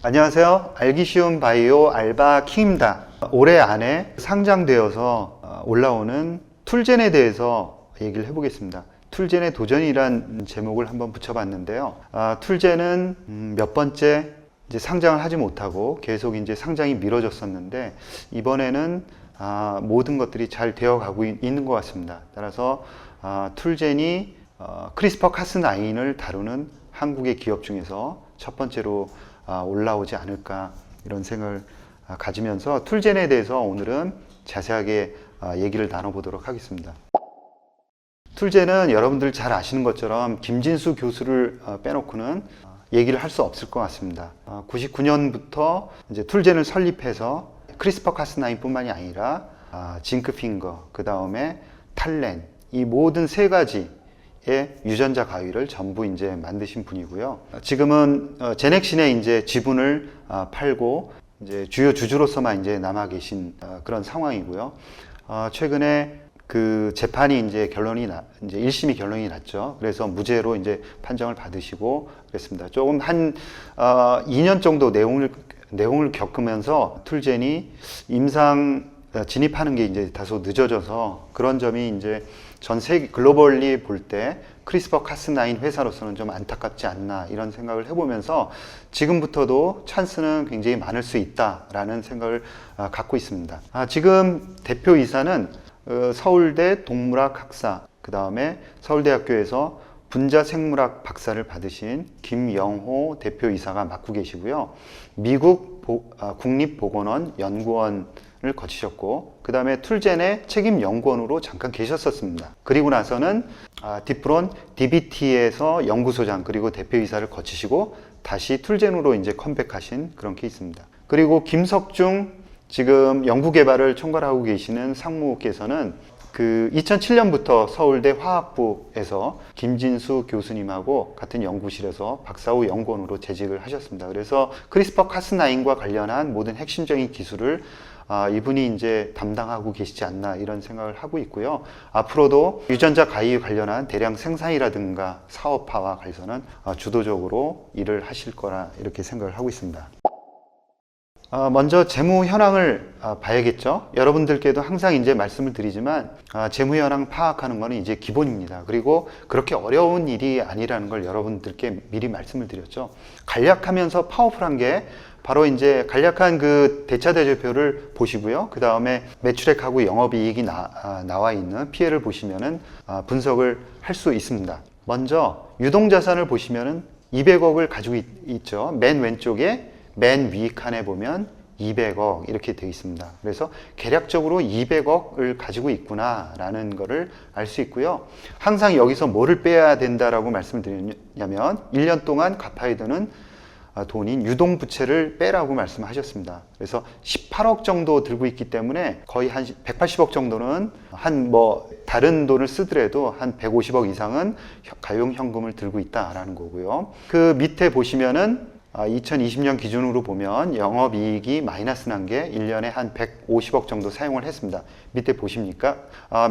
안녕하세요. 알기 쉬운 바이오 알바 킹입니다. 올해 안에 상장되어서 올라오는 툴젠에 대해서 얘기를 해보겠습니다. 툴젠의 도전이란 제목을 한번 붙여봤는데요. 툴젠은 몇 번째 이제 상장을 하지 못하고 계속 이제 상장이 미뤄졌었는데 이번에는 모든 것들이 잘 되어가고 있는 것 같습니다. 따라서 툴젠이 크리스퍼 카스9을 다루는 한국의 기업 중에서 첫 번째로 올라오지 않을까 이런 생각을 가지면서 툴젠에 대해서 오늘은 자세하게 얘기를 나눠보도록 하겠습니다. 툴젠은 여러분들 잘 아시는 것처럼 김진수 교수를 빼놓고는 얘기를 할 수 없을 것 같습니다. 99년부터 이제 툴젠을 설립해서 크리스퍼 카스9 뿐만이 아니라 징크핑거, 그 다음에 탈렌, 이 모든 세 가지 유전자 가위를 전부 이제 만드신 분이고요. 지금은 제넥신의 이제 지분을 팔고 이제 주요 주주로서만 이제 남아 계신 그런 상황이고요. 최근에 그 재판이 이제 이제 1심이 결론이 났죠. 그래서 무죄로 이제 판정을 받으시고 그랬습니다. 조금 한 2년 정도 내용을 겪으면서 툴젠이 임상 진입하는 게 이제 다소 늦어져서 그런 점이 이제 전 세계 글로벌리 볼 때 크리스퍼 카스9 회사로서는 좀 안타깝지 않나 이런 생각을 해보면서 지금부터도 찬스는 굉장히 많을 수 있다라는 생각을 갖고 있습니다. 지금 대표이사는 서울대 동물학 학사, 그 다음에 서울대학교에서 분자생물학 박사를 받으신 김영호 대표이사가 맡고 계시고요. 미국 국립보건원 연구원을 거치셨고 그 다음에 툴젠의 책임 연구원으로 잠깐 계셨었습니다. 그리고 나서는 디프론 DBT에서 연구소장 그리고 대표이사를 거치시고 다시 툴젠으로 이제 컴백하신 그런 케이스입니다. 그리고 김석중 지금 연구개발을 총괄하고 계시는 상무께서는 그 2007년부터 서울대 화학부에서 김진수 교수님하고 같은 연구실에서 박사후 연구원으로 재직을 하셨습니다. 그래서 크리스퍼 카스9과 관련한 모든 핵심적인 기술을 이분이 이제 담당하고 계시지 않나 이런 생각을 하고 있고요. 앞으로도 유전자 가위 관련한 대량 생산이라든가 사업화와 관련해서는 주도적으로 일을 하실 거라 이렇게 생각을 하고 있습니다. 먼저 재무 현황을 봐야겠죠. 여러분들께도 항상 이제 말씀을 드리지만 재무 현황 파악하는 것은 이제 기본입니다. 그리고 그렇게 어려운 일이 아니라는 걸 여러분들께 미리 말씀을 드렸죠. 간략하면서 파워풀한 게 바로 이제 간략한 그 대차대조표를 보시고요. 그 다음에 매출액하고 영업이익이 나와 있는 피해를 보시면은 분석을 할 수 있습니다. 먼저 유동자산을 보시면은 200억을 가지고 있죠. 맨 왼쪽에 맨 위 칸에 보면 200억 이렇게 되어 있습니다. 그래서 계략적으로 200억을 가지고 있구나 라는 거를 알 수 있고요. 항상 여기서 뭐를 빼야 된다라고 말씀을 드리냐면 1년 동안 갚아야 되는 돈인 유동부채를 빼라고 말씀하셨습니다. 그래서 18억 정도 들고 있기 때문에 거의 한 180억 정도는 다른 돈을 쓰더라도 한 150억 이상은 가용현금을 들고 있다라는 거고요. 그 밑에 보시면은 2020년 기준으로 보면 영업이익이 마이너스 난 게 1년에 한 150억 정도 사용을 했습니다. 밑에 보십니까?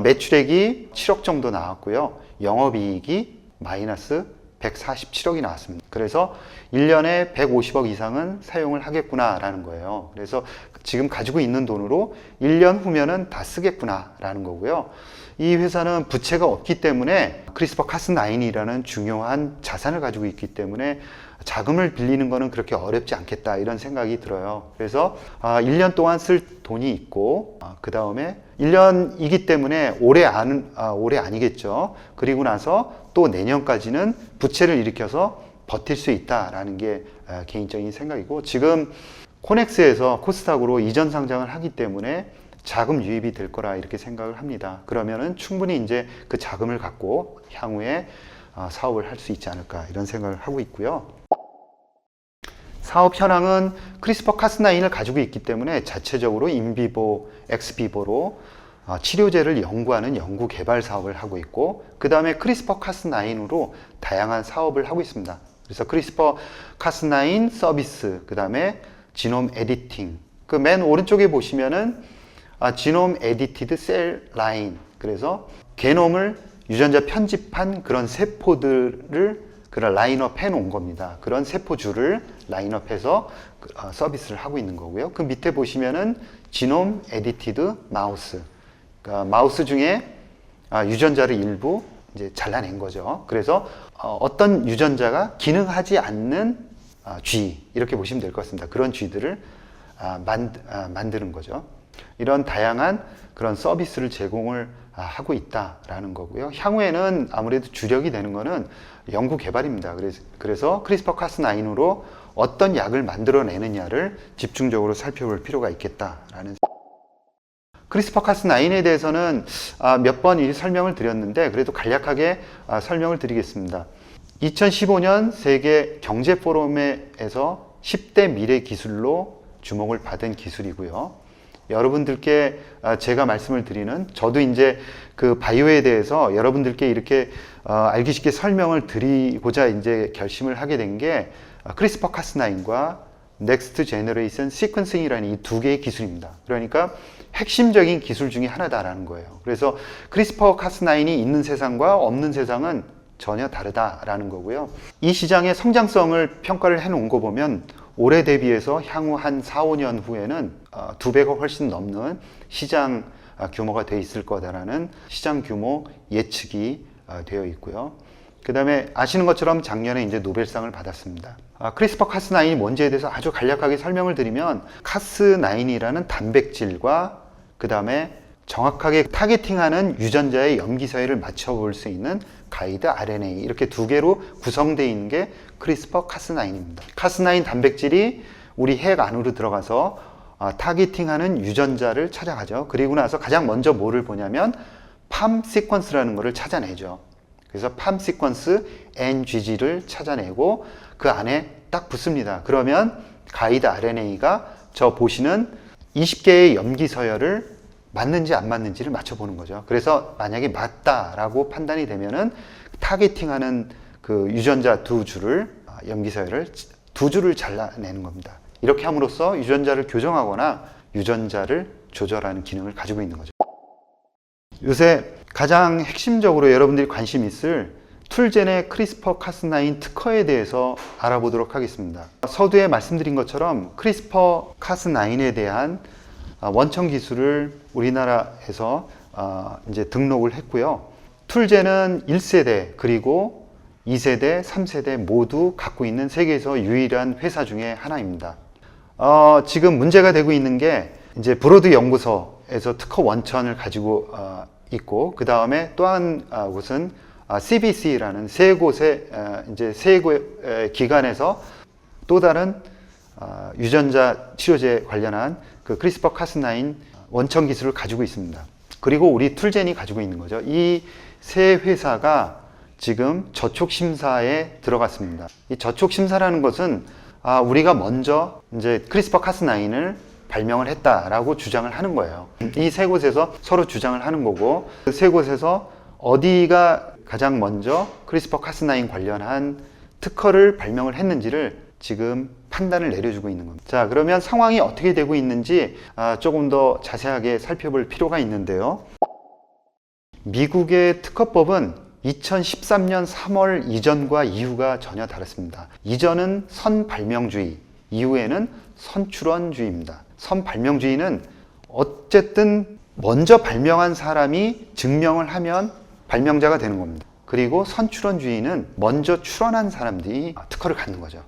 매출액이 7억 정도 나왔고요. 영업이익이 마이너스 147억이 나왔습니다. 그래서 1년에 150억 이상은 사용을 하겠구나라는 거예요. 그래서 지금 가지고 있는 돈으로 1년 후면은 다 쓰겠구나라는 거고요. 이 회사는 부채가 없기 때문에 크리스퍼 카스9이라는 중요한 자산을 가지고 있기 때문에 자금을 빌리는 거는 그렇게 어렵지 않겠다 이런 생각이 들어요. 그래서 1년 동안 쓸 돈이 있고 그 다음에 1년이기 때문에 올해 아니겠죠. 그리고 나서 또 내년까지는 부채를 일으켜서 버틸 수 있다라는 게 개인적인 생각이고 지금 코넥스에서 코스닥으로 이전 상장을 하기 때문에 자금 유입이 될 거라 이렇게 생각을 합니다. 그러면은 충분히 이제 그 자금을 갖고 향후에 사업을 할 수 있지 않을까 이런 생각을 하고 있고요. 사업 현황은 크리스퍼 카스9을 가지고 있기 때문에 자체적으로 인비보, 엑스비보로 치료제를 연구하는 연구 개발 사업을 하고 있고 그 다음에 크리스퍼 카스9으로 다양한 사업을 하고 있습니다. 그래서 크리스퍼 카스9 서비스, 그 다음에 지놈 에디팅, 그 맨 오른쪽에 보시면은 지놈 에디티드 셀 라인, 그래서 게놈을 유전자 편집한 그런 세포들을 그런 라인업 해놓은 겁니다. 그런 세포줄을 라인업해서 서비스를 하고 있는 거고요. 그 밑에 보시면은 지놈 에디티드 마우스, 그러니까 마우스 중에 유전자를 일부 이제 잘라낸 거죠. 그래서 어떤 유전자가 기능하지 않는 쥐, 이렇게 보시면 될 것 같습니다. 그런 쥐들을 만드는 거죠. 이런 다양한 그런 서비스를 제공을 하고 있다라는 거고요. 향후에는 아무래도 주력이 되는 거는 연구 개발입니다. 그래서 크리스퍼 카스9으로 어떤 약을 만들어내느냐를 집중적으로 살펴볼 필요가 있겠다라는. 크리스퍼 카스9에 대해서는 몇 번 설명을 드렸는데 그래도 간략하게 설명을 드리겠습니다. 2015년 세계 경제 포럼에서 10대 미래 기술로 주목을 받은 기술이고요. 여러분들께 제가 말씀을 드리는, 저도 이제 그 바이오에 대해서 여러분들께 이렇게 알기 쉽게 설명을 드리고자 이제 결심을 하게 된 게 크리스퍼 카스9과 넥스트 제너레이션 시퀀싱이라는 이 두 개의 기술입니다. 그러니까 핵심적인 기술 중에 하나다라는 거예요. 그래서 크리스퍼 카스9이 있는 세상과 없는 세상은 전혀 다르다라는 거고요. 이 시장의 성장성을 평가를 해놓은 거 보면 올해 대비해서 향후 한 4, 5년 후에는 2배가 훨씬 넘는 시장 규모가 돼 있을 거다라는 시장 규모 예측이 되어 있고요. 그 다음에 아시는 것처럼 작년에 이제 노벨상을 받았습니다. 크리스퍼 카스9이 뭔지에 대해서 아주 간략하게 설명을 드리면, 카스9이라는 단백질과 그 다음에 정확하게 타겟팅하는 유전자의 염기서열을 맞춰볼 수 있는 가이드 RNA, 이렇게 두 개로 구성되어 있는 게 크리스퍼 카스9입니다. 카스9 단백질이 우리 핵 안으로 들어가서 타겟팅하는 유전자를 찾아가죠. 그리고 나서 가장 먼저 뭐를 보냐면 팜 시퀀스라는 거를 찾아내죠. 그래서 팜 시퀀스 NGG를 찾아내고 그 안에 딱 붙습니다. 그러면 가이드 RNA가 저 보시는 20개의 염기서열을 맞는지 안 맞는지를 맞춰보는 거죠. 그래서 만약에 맞다라고 판단이 되면은 타겟팅하는 그 유전자 두 줄을, 염기서열을 두 줄을 잘라내는 겁니다. 이렇게 함으로써 유전자를 교정하거나 유전자를 조절하는 기능을 가지고 있는 거죠. 요새 가장 핵심적으로 여러분들이 관심 있을 툴젠의 크리스퍼 카스9 특허에 대해서 알아보도록 하겠습니다. 서두에 말씀드린 것처럼 크리스퍼 카스9에 대한 원천 기술을 우리나라에서 이제 등록을 했고요. 툴젠은 1세대 그리고 2세대, 3세대 모두 갖고 있는 세계에서 유일한 회사 중에 하나입니다. 지금 문제가 되고 있는 게 이제 브로드 연구소에서 특허 원천을 가지고 있고, 그 다음에 또 한 곳은 CBC라는 세 곳의 이제 세 기관에서 또 다른 유전자 치료제 관련한 그 크리스퍼 카스9 원천 기술을 가지고 있습니다. 그리고 우리 툴젠이 가지고 있는 거죠. 이 세 회사가 지금 저촉 심사에 들어갔습니다. 이 저촉 심사라는 것은 우리가 먼저 이제 크리스퍼 카스9을 발명을 했다라고 주장을 하는 거예요. 이 세 곳에서 서로 주장을 하는 거고, 그 세 곳에서 어디가 가장 먼저 크리스퍼 카스9 관련한 특허를 발명을 했는지를 지금 판단을 내려주고 있는 겁니다. 자, 그러면 상황이 어떻게 되고 있는지 조금 더 자세하게 살펴볼 필요가 있는데요. 미국의 특허법은 2013년 3월 이전과 이후가 전혀 다릅니다. 이전은 선발명주의, 이후에는 선출원주의입니다. 선발명주의는 어쨌든 먼저 발명한 사람이 증명을 하면 발명자가 되는 겁니다. 그리고 선출원주의는 먼저 출원한 사람들이 특허를 갖는 거죠.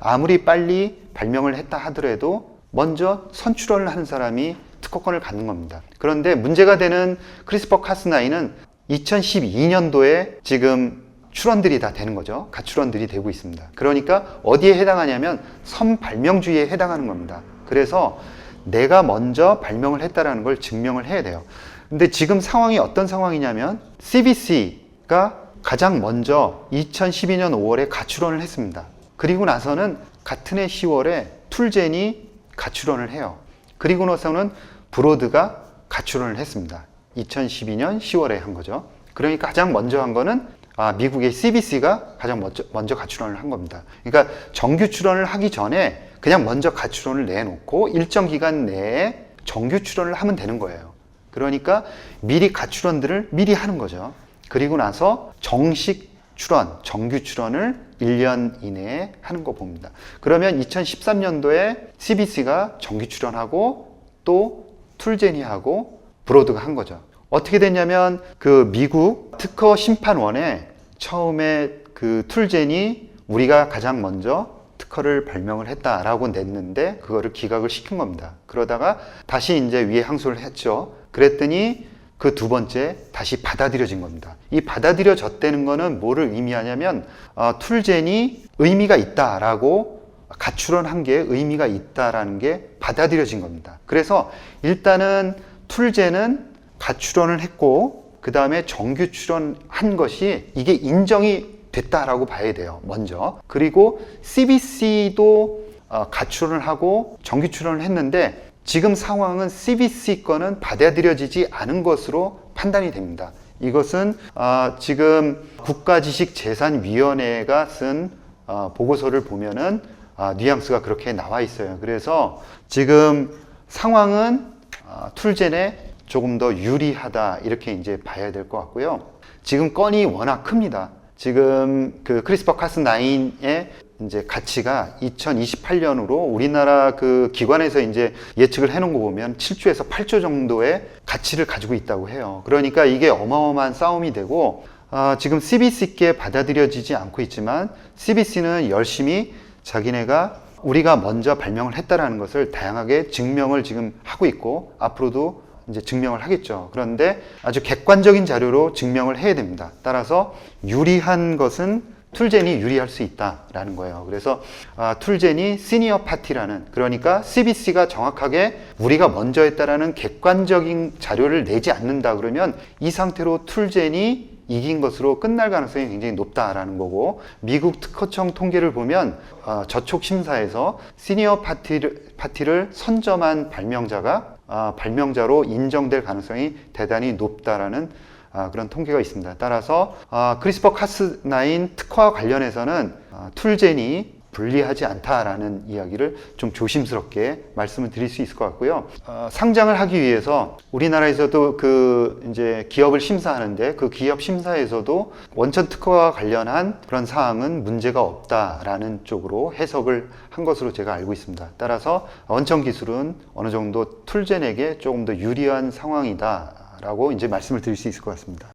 아무리 빨리 발명을 했다 하더라도 먼저 선출원을 하는 사람이 특허권을 갖는 겁니다. 그런데 문제가 되는 크리스퍼 카스9은 2012년도에 지금 출원들이 다 되는 거죠. 가출원들이 되고 있습니다. 그러니까 어디에 해당하냐면 선발명주의에 해당하는 겁니다. 그래서 내가 먼저 발명을 했다는 걸 증명을 해야 돼요. 근데 지금 상황이 어떤 상황이냐면 CBC가 가장 먼저 2012년 5월에 가출원을 했습니다. 그리고 나서는 같은 해 10월에 툴젠이 가출원을 해요. 그리고 나서는 브로드가 가출원을 했습니다. 2012년 10월에 한 거죠. 그러니까 가장 먼저 한 거는 미국의 CBC가 가장 먼저 가출원을 한 겁니다. 그러니까 정규 출원을 하기 전에 그냥 먼저 가출원을 내놓고 일정 기간 내에 정규 출원을 하면 되는 거예요. 그러니까 미리 가출원들을 미리 하는 거죠. 그리고 나서 정식 정규 출원을 1년 이내에 하는 거 봅니다. 그러면 2013년도에 CBC가 정규 출원하고 또 툴제니하고 브로드가 한 거죠. 어떻게 됐냐면 그 미국 특허 심판원에 처음에 그 툴젠이 우리가 가장 먼저 특허를 발명을 했다라고 냈는데 그거를 기각을 시킨 겁니다. 그러다가 다시 이제 위에 항소를 했죠. 그랬더니 그 두 번째 다시 받아들여진 겁니다. 이 받아들여졌다는 거는 뭐를 의미하냐면 툴젠이 의미가 있다라고 가출원한 게 의미가 있다라는 게 받아들여진 겁니다. 그래서 일단은 툴젠은 가출원을 했고 그 다음에 정규 출원한 것이 이게 인정이 됐다라고 봐야 돼요. 먼저. 그리고 CBC도 가출원을 하고 정규 출원을 했는데 지금 상황은 CBC 거는 받아들여지지 않은 것으로 판단이 됩니다. 이것은 지금 국가지식재산위원회가 쓴 보고서를 보면은 뉘앙스가 그렇게 나와 있어요. 그래서 지금 상황은 툴젠에 조금 더 유리하다 이렇게 이제 봐야 될 것 같고요. 지금 건이 워낙 큽니다. 지금 그 크리스퍼 카스9의 이제 가치가 2028년으로 우리나라 그 기관에서 이제 예측을 해놓은 거 보면 7조에서 8조 정도의 가치를 가지고 있다고 해요. 그러니까 이게 어마어마한 싸움이 되고 지금 CBC께 받아들여지지 않고 있지만 CBC는 열심히 자기네가 우리가 먼저 발명을 했다라는 것을 다양하게 증명을 지금 하고 있고 앞으로도 이제 증명을 하겠죠. 그런데 아주 객관적인 자료로 증명을 해야 됩니다. 따라서 유리한 것은 툴젠이 유리할 수 있다라는 거예요. 그래서 툴젠이 시니어 파티라는, 그러니까 CBC가 정확하게 우리가 먼저 했다라는 객관적인 자료를 내지 않는다 그러면 이 상태로 툴젠이 이긴 것으로 끝날 가능성이 굉장히 높다라는 거고, 미국 특허청 통계를 보면 저촉 심사에서 시니어 파티를 선점한 발명자로 인정될 가능성이 대단히 높다라는 그런 통계가 있습니다. 따라서 크리스퍼 카스9 특허와 관련해서는 툴젠이 불리하지 않다라는 이야기를 좀 조심스럽게 말씀을 드릴 수 있을 것 같고요. 상장을 하기 위해서 우리나라에서도 그 이제 기업을 심사하는데 그 기업 심사에서도 원천 특허와 관련한 그런 사항은 문제가 없다라는 쪽으로 해석을 한 것으로 제가 알고 있습니다. 따라서 원천 기술은 어느 정도 툴젠에게 조금 더 유리한 상황이다라고 이제 말씀을 드릴 수 있을 것 같습니다.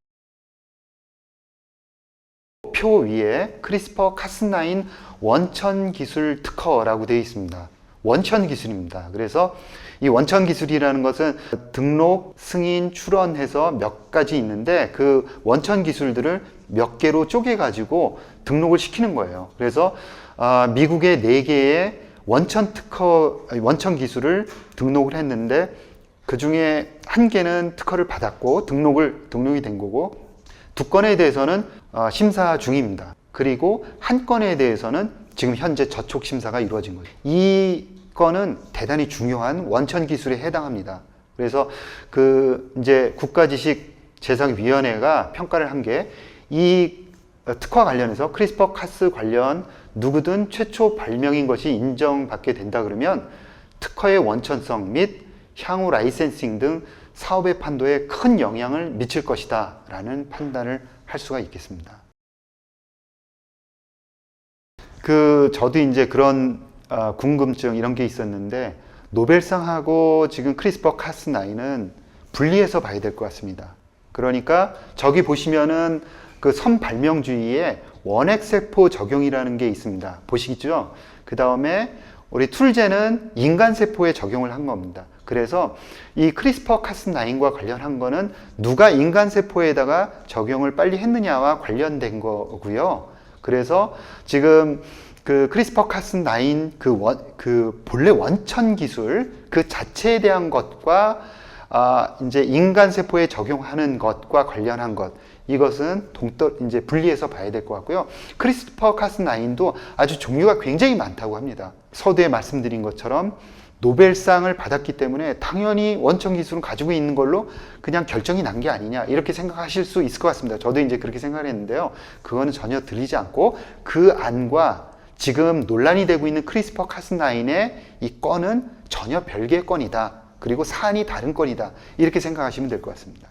표 위에 크리스퍼 카스9 원천 기술 특허라고 되어 있습니다. 원천 기술입니다. 그래서 이 원천 기술이라는 것은 등록, 승인, 출원해서 몇 가지 있는데 그 원천 기술들을 몇 개로 쪼개 가지고 등록을 시키는 거예요. 그래서 미국의 4개의 원천 기술을 등록을 했는데 그 중에 1개는 특허를 받았고 등록이 된 거고, 2건에 대해서는 심사 중입니다. 그리고 1건에 대해서는 지금 현재 저촉 심사가 이루어진 거예요. 이 건은 대단히 중요한 원천 기술에 해당합니다. 그래서 그 이제 국가지식재산위원회가 평가를 한 게 이 특허 관련해서 크리스퍼 카스 관련 누구든 최초 발명인 것이 인정받게 된다 그러면 특허의 원천성 및 향후 라이센싱 등 사업의 판도에 큰 영향을 미칠 것이다 라는 판단을 할 수가 있겠습니다. 저도 이제 그런 궁금증 이런 게 있었는데, 노벨상하고 지금 크리스퍼 카스9은 분리해서 봐야 될 것 같습니다. 그러니까 저기 보시면은 그 선발명주의에 원핵세포 적용이라는 게 있습니다. 보시겠죠? 그 다음에 우리 툴젠은 인간세포에 적용을 한 겁니다. 그래서 이 크리스퍼 카스9과 관련한 거는 누가 인간세포에다가 적용을 빨리 했느냐와 관련된 거고요. 그래서 지금 그 크리스퍼 카스9 그 본래 원천 기술 그 자체에 대한 것과 이제 인간세포에 적용하는 것과 관련한 것, 이것은 이제 분리해서 봐야 될 것 같고요. 크리스퍼 카스9도 아주 종류가 굉장히 많다고 합니다. 서두에 말씀드린 것처럼 노벨상을 받았기 때문에 당연히 원천 기술은 가지고 있는 걸로 그냥 결정이 난 게 아니냐 이렇게 생각하실 수 있을 것 같습니다. 저도 이제 그렇게 생각을 했는데요. 그거는 전혀 들리지 않고 그 안과 지금 논란이 되고 있는 크리스퍼 카스9의 이 건은 전혀 별개의 건이다. 그리고 사안이 다른 건이다. 이렇게 생각하시면 될 것 같습니다.